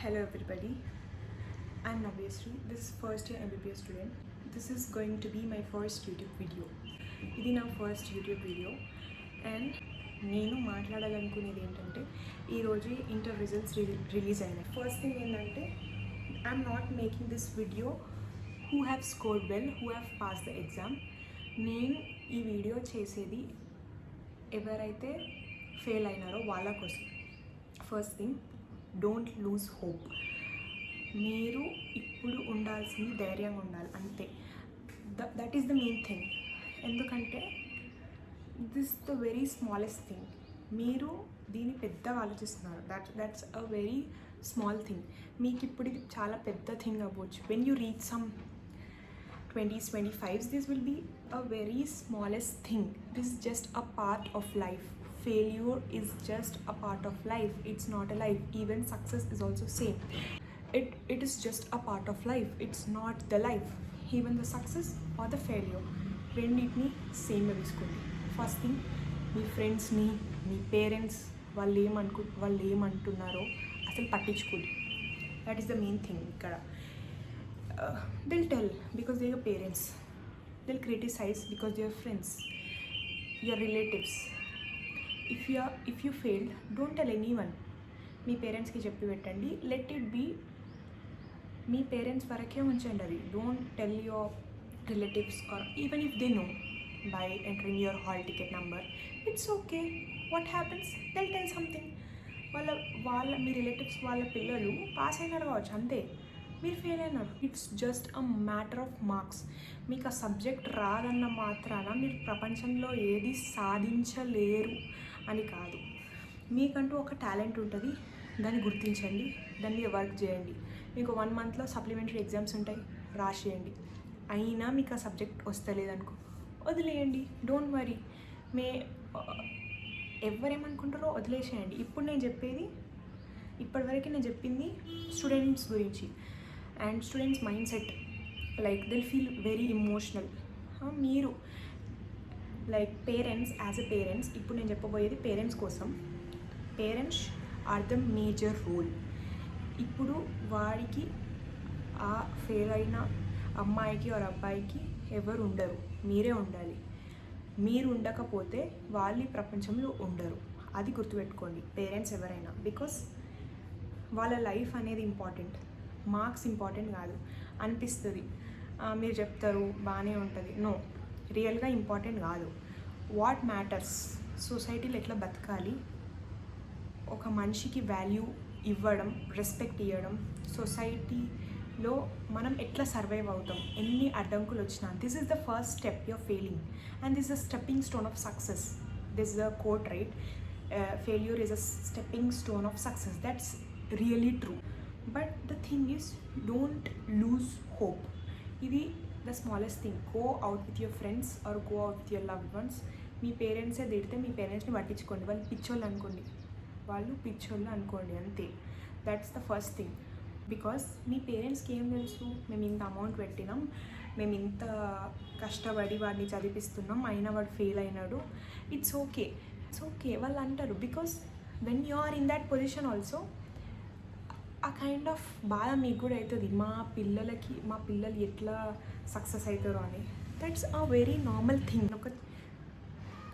Hello everybody, I'm Navyasri. This is first year MBBS student. This is going to be my first YouTube video. ఇది నా first YouTube video and నేను మాట్లాడాలనుకునేది ఏంటంటే ఈరోజు inter results release అయినాయి. First thing ఏంటంటే I'm not making this video who have scored well, who have pass the exam. నేను ఈ వీడియో చేసేది ఎవరైతే ఫెయిల్ అయినారో వాళ్ళ కోసం. First thing, don't lose hope. మీరు ఇప్పుడు ఉండాల్సింది ధైర్యంగా ఉండాలి, అంతే. That is the main thing. ఎందుకంటే this the very smallest thing. మీరు దీన్ని పెద్దగా ఆలోచిస్తున్నారు. That's a very small thing. మీకు ఇప్పుడు ఇది చాలా పెద్ద థింగ్ అవ్వచ్చు. When you reach some 20s, 25s, this will be a very smallest thing. This is just a part of life. Failure is just a part of life. It's not a life. Even success is also same. It is just a part of life. It's not the life. Even the success or the failure, రెండింటిని సేమ్గా తీసుకోండి. First thing, మీ ఫ్రెండ్స్ని, మీ parents వాళ్ళు ఏమంటున్నారో అసలు పట్టించుకోండి. That is the main thing ఇక్కడ. They'll tell because they're your parents. They'll criticize because they're your friends, your relatives. If you failed, don't tell anyone. మీ పేరెంట్స్కి చెప్పి పెట్టండి. లెట్ ఇట్ బీ మీ పేరెంట్స్ వరకే ఉంచండి అది. Don't tell your relatives or even if they know by entering your hall ticket number. It's okay. What happens, they'll tell something. మీ relatives వాళ్ళ పిల్లలు పాస్ అయినారు కావచ్చు, అంతే. మీరు ఫెయిల్ అయినారు. It's just a matter of marks. మీకు ఆ సబ్జెక్ట్ రాదన్న మాత్రాన మీరు ప్రపంచంలో ఏది సాధించలేరు అని కాదు. మీకంటూ ఒక టాలెంట్ ఉంటుంది, దాన్ని గుర్తించండి, దాన్ని వర్క్ చేయండి. మీకు 1 monthలో సప్లిమెంటరీ ఎగ్జామ్స్ ఉంటాయి, రాసేయండి. అయినా మీకు ఆ సబ్జెక్ట్ వస్తలేదనుకో, వదిలేయండి. Don't worry. ఎవరేమనుకుంటారో వదిలేసేయండి. ఇప్పటివరకు నేను చెప్పింది స్టూడెంట్స్ గురించి and students mindset. Like they'll feel very emotional. మీరు like parents, as a parents, ఇప్పుడు నేను చెప్పబోయేది పేరెంట్స్ కోసం. Parents are the major role. ఇప్పుడు వాడికి ఆ ఫెయిల్ అయిన అమ్మాయికి ఆర్ అబ్బాయికి ఎవరు ఉండరు, మీరే ఉండాలి. మీరు ఉండకపోతే వాళ్ళు ఈ ప్రపంచంలో ఉండరు. అది గుర్తుపెట్టుకోండి పేరెంట్స్ ఎవరైనా. బికాస్ వాళ్ళ లైఫ్ అనేది ఇంపార్టెంట్, మార్క్స్ ఇంపార్టెంట్ కాదు. అనిపిస్తుంది, మీరు చెప్తారు బాగానే ఉంటుంది. నో, రియల్గా ఇంపార్టెంట్ కాదు. వాట్ మ్యాటర్స్, సొసైటీలో ఎట్లా బతకాలి, ఒక మనిషికి వాల్యూ ఇవ్వడం, రెస్పెక్ట్ ఇవ్వడం, సొసైటీలో మనం ఎట్లా సర్వైవ్ అవుతాం, ఎన్ని అడ్డంకులు వచ్చినా. This is the first step your failing and this is a stepping stone of success. This is the quote, right? Failure is a stepping stone of success. That's really true. But the thing is, don't lose hope. ఇది the smallest thing. Go out with your friends or go out with your loved ones. మీ పేరెంట్సే తిడితే మీ పేరెంట్స్ని పట్టించుకోండి. వాళ్ళు పిచ్చోళ్ళు అనుకోండి, అంతే. That's the first thing. Because మీ పేరెంట్స్కి ఏం తెలుసు, మేము ఇంత అమౌంట్ పెట్టినాం, మేము ఇంత కష్టపడి వాడిని చదివిస్తున్నాం, అయినా వాడు ఫెయిల్ అయినాడు. ఇట్స్ ఓకే వాళ్ళు అంటారు. Because when you are in that position also ఆ కైండ్ ఆఫ్ బాధ మీకు కూడా అవుతుంది. మా పిల్లలు ఎట్లా సక్సెస్ అవుతారో అని. That's a very normal thing. ఒక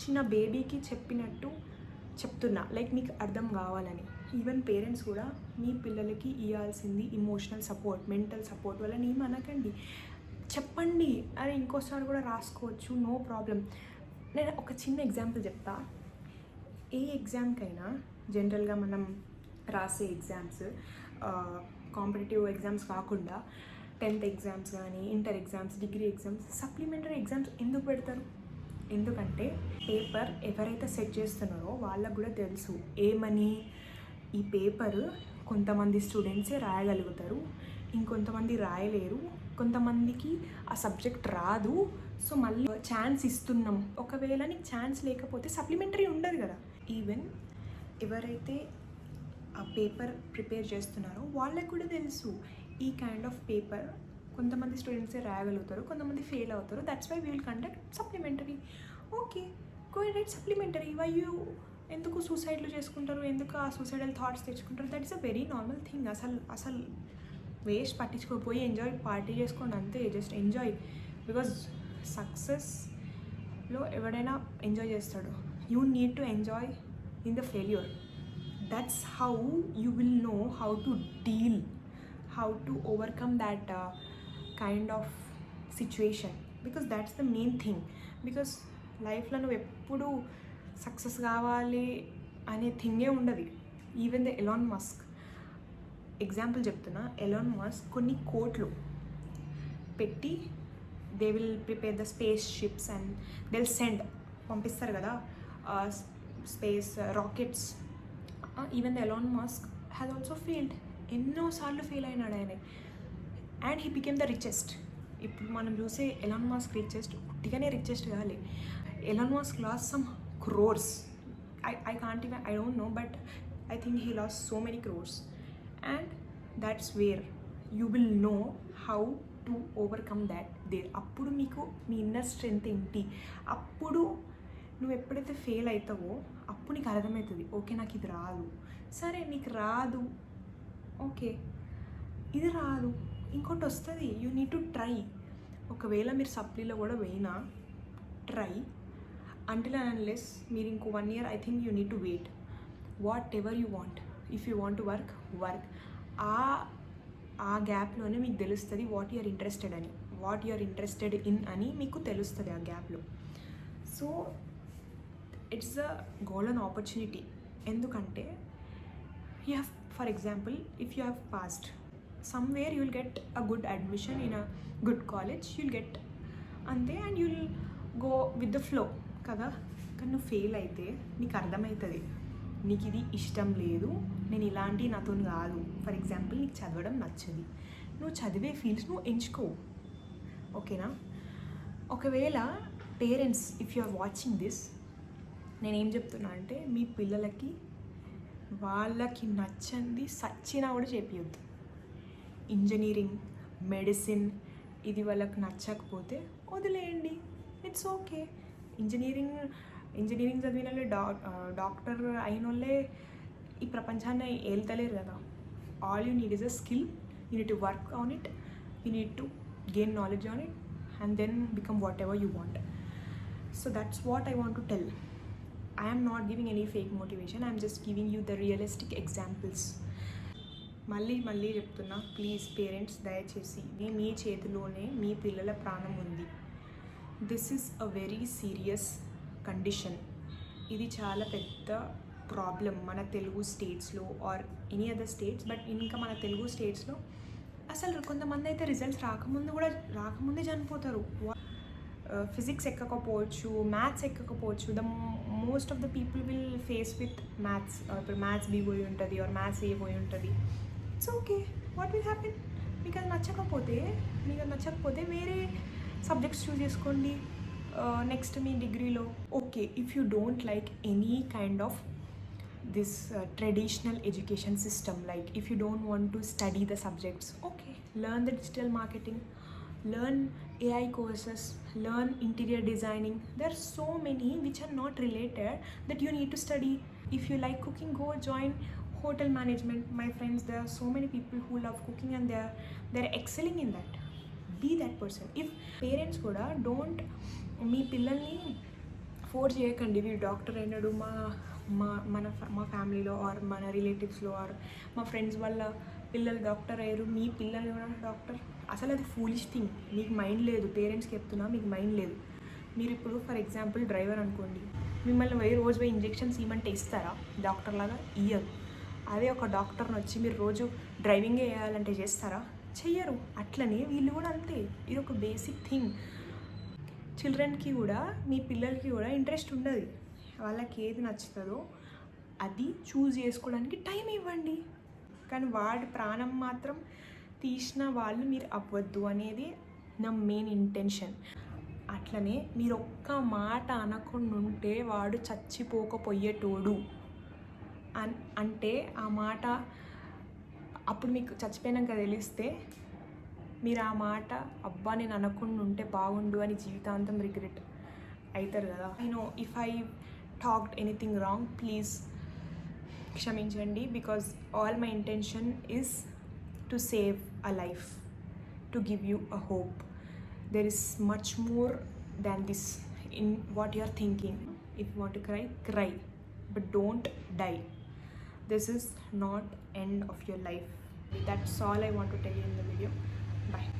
చిన్న బేబీకి చెప్పినట్టు చెప్తున్నా, లైక్ మీకు అర్థం కావాలని. ఈవెన్ పేరెంట్స్ కూడా మీ పిల్లలకి ఇవ్వాల్సింది ఇమోషనల్ సపోర్ట్, మెంటల్ సపోర్ట్. వాళ్ళని ఏమనకండి, చెప్పండి. అరే ఇంకోసారి కూడా రాసుకోవచ్చు, నో ప్రాబ్లం. నేను ఒక చిన్న ఎగ్జాంపుల్ చెప్తా. ఏ ఎగ్జామ్కైనా జనరల్గా మనం రాసే ఎగ్జామ్స్, కాంపిటేటివ్ ఎగ్జామ్స్ కాకుండా 10th ఎగ్జామ్స్ కానీ, inter exams, degree exams, supplementary exams ఎందుకు పెడతారు? ఎందుకంటే పేపర్ ఎవరైతే సెట్ చేస్తున్నారో వాళ్ళకు కూడా తెలుసు ఏమని. ఈ పేపర్ కొంతమంది స్టూడెంట్సే రాయగలుగుతారు, ఇంకొంతమంది రాయలేరు, కొంతమందికి ఆ సబ్జెక్ట్ రాదు. సో మళ్ళీ ఛాన్స్ ఇస్తున్నాం. ఒకవేళ నీకు ఛాన్స్ లేకపోతే సప్లిమెంటరీ ఉండదు కదా. ఈవెన్ ఎవరైతే ఆ పేపర్ ప్రిపేర్ చేస్తున్నారో వాళ్ళకు కూడా తెలుసు ఈ కైండ్ ఆఫ్ పేపర్ కొంతమంది స్టూడెంట్సే రాయగలుగుతారు, కొంతమంది ఫెయిల్ అవుతారు. That's why we will conduct supplementary. Okay, go and write supplementary. Why you ఎందుకు సూసైడ్లు చేసుకుంటారు, ఎందుకు ఆ సూసైడల్ థాట్స్ తెచ్చుకుంటారు? That is a very normal thing. అసలు వేస్ట్ పట్టించుకోపోయి ఎంజాయ్, పార్టీ చేసుకోండి అంతే. Just enjoy. బికాజ్ సక్సెస్లో ఎవడైనా ఎంజాయ్ చేస్తాడు. You need to enjoy in the failure. That's how you will know how to deal, how to overcome that kind of situation, because that's the main thing. Because లైఫ్లో నువ్వు ఎప్పుడు success కావాలి అనే థింగే ఉండదు. Even the Elon Musk example చెప్తున్నా. Elon Musk కొన్ని కోట్లు పెట్టి they will prepare the space ships and they will send, పంపిస్తారు కదా space rockets. Even the Elon Musk has also failed. ఎన్నోసార్లు ఫెయిల్ అయినాడు ఆయన. And he became the richest. ఇప్పుడు మనం చూసే ఎలాన్ మస్క్ రిచెస్ట్ ఉట్టిగానే రిచెస్ట్ కావాలి. Elon Musk lost some crores. I can't even, I don't know, but I think he lost so many crores. And that's where you will know how to overcome that there. అప్పుడు మీకు మీ inner strength ఏంటి, అప్పుడు నువ్వు ఎప్పుడైతే fail అవుతావో అప్పుడు నీకు అర్థమవుతుంది, okay నాకు ఇది రాదు. సరే నీకు రాదు, ఓకే ఇది రాదు, ఇంకోటి వస్తుంది. You need to try. ఒకవేళ మీరు సప్లీలో కూడా పోయినా ట్రై. Until and unless మీరు ఇంకో 1 year, I think you need to wait. Whatever you want, if you want to work. ఆ గ్యాప్లోనే మీకు తెలుస్తుంది వాట్ యూఆర్ ఇంట్రెస్టెడ్ అని, వాట్ యూఆర్ ఇంట్రెస్టెడ్ ఇన్ అని మీకు తెలుస్తుంది ఆ గ్యాప్లో. So it's a golden opportunity. ఎందుకంటే you have, for example, if you have passed somewhere, you will get a good admission in a good college, you will get అంతే, and you will go with the flow కదా. కానీ నువ్వు fail అయితే నీకు అర్థమవుతుంది, నీకు ఇది ఇష్టం లేదు, నేను ఇలాంటి నాతో కాదు. ఫర్ ఎగ్జాంపుల్, నీకు చదవడం నచ్చదు, నువ్వు చదివే ఫీల్డ్స్ నువ్వు ఎంచుకో, ఓకేనా. ఒకవేళ parents, if you are watching this, నేనేం చెప్తున్నా అంటే మీ పిల్లలకి వాళ్ళకి నచ్చంది సచ్చినా కూడా చేపియొద్దు. ఇంజనీరింగ్, మెడిసిన్ ఇది వాళ్ళకి నచ్చకపోతే వదిలేయండి, ఇట్స్ ఓకే. ఇంజనీరింగ్ చదివిన వాళ్ళే డాక్టర్ అయిన వాళ్ళే ఈ ప్రపంచాన్ని ఏల్తలేరు కదా. All you need is a skill, you need to work on it, you need to gain knowledge on it and then become whatever you want. So that's what I want to tell. I am not giving any fake motivation, I am just giving you the realistic examples. మళ్ళీ చెప్తున్నా, please parents దయచేసి మీ చేతిలోనే మీ పిల్లల ప్రాణం ఉంది. This is a very serious condition. ఇది చాలా పెద్ద ప్రాబ్లం మన తెలుగు స్టేట్స్లో or any other states, but ఇంకా మన తెలుగు స్టేట్స్లో అసలు కొంతమంది అయితే రిజల్ట్స్ రాకముందే చనిపోతారు. ఫిజిక్స్ ఎక్కకపోవచ్చు, మ్యాథ్స్ ఎక్కకపోవచ్చు. The most of the people will face with maths. ఇప్పుడు మ్యాథ్స్ బి పోయి ఉంటుంది ఆర్ మ్యాథ్స్ ఏ పోయి ఉంటుంది. It's okay, what will happen? మీకు అది నచ్చకపోతే వేరే సబ్జెక్ట్స్ చూస్ చేసుకోండి నెక్స్ట్ మీ డిగ్రీలో. Okay, if you don't like any kind of this traditional education system, like if you don't want to study the subjects, okay, learn the digital marketing, learn AI courses, learn interior designing. There are so many which are not related that you need to study. If you like cooking, go join hotel management. My friends, there are so many people who love cooking and they're excelling in that. Be that person. If parents kuda don't మీ పిల్లల్ని force చేయకండి, వీడు doctor అయినాడు మా ఫ్యామిలీలో are మన రిలేటివ్స్లో are మా friends వాళ్ళ పిల్లలు డాక్టర్ అయ్యారు, మీ పిల్లలు కూడా డాక్టర్. అసలు అది ఫూలిష్ థింగ్. మీకు మైండ్ లేదు. పేరెంట్స్కి చెప్తున్నా, మీకు మైండ్ లేదు. మీరు ఇప్పుడు ఫర్ ఎగ్జాంపుల్ డ్రైవర్ అనుకోండి, మిమ్మల్ని రోజు పోయి ఇంజెక్షన్స్ ఇవ్వమంటే ఇస్తారా? డాక్టర్ లాగా ఇయ్యరు. అదే ఒక డాక్టర్ని వచ్చి మీరు రోజు డ్రైవింగే చేయాలంటే చేస్తారా? చెయ్యరు. అట్లనే వీళ్ళు కూడా అంతే. ఇది ఒక బేసిక్ థింగ్. చిల్డ్రన్కి కూడా, మీ పిల్లలకి కూడా ఇంట్రెస్ట్ ఉండదు. వాళ్ళకి ఏది నచ్చుతుందో అది చూస్ చేసుకోవడానికి టైం ఇవ్వండి. కానీ వాడి ప్రాణం మాత్రం తీసిన వాళ్ళు మీరు అవ్వద్దు అనేది నా మెయిన్ ఇంటెన్షన్. అట్లనే మీరు ఒక్క మాట అనకుండా ఉంటే వాడు చచ్చిపోకపోయేటోడు అంటే ఆ మాట అప్పుడు మీకు చచ్చిపోయినాక తెలిస్తే మీరు ఆ మాట అబ్బా నేను అనకుండా ఉంటే బాగుండు అని జీవితాంతం రిగ్రెట్ అవుతారు కదా. If I talked anything wrong, please క్షమించండి. Because all my intention is to save a life, to give you a hope. There is much more than this in what you are thinking. If you want to cry, cry, but don't die. This is not end of your life. That's all I want to tell you in the video. Bye.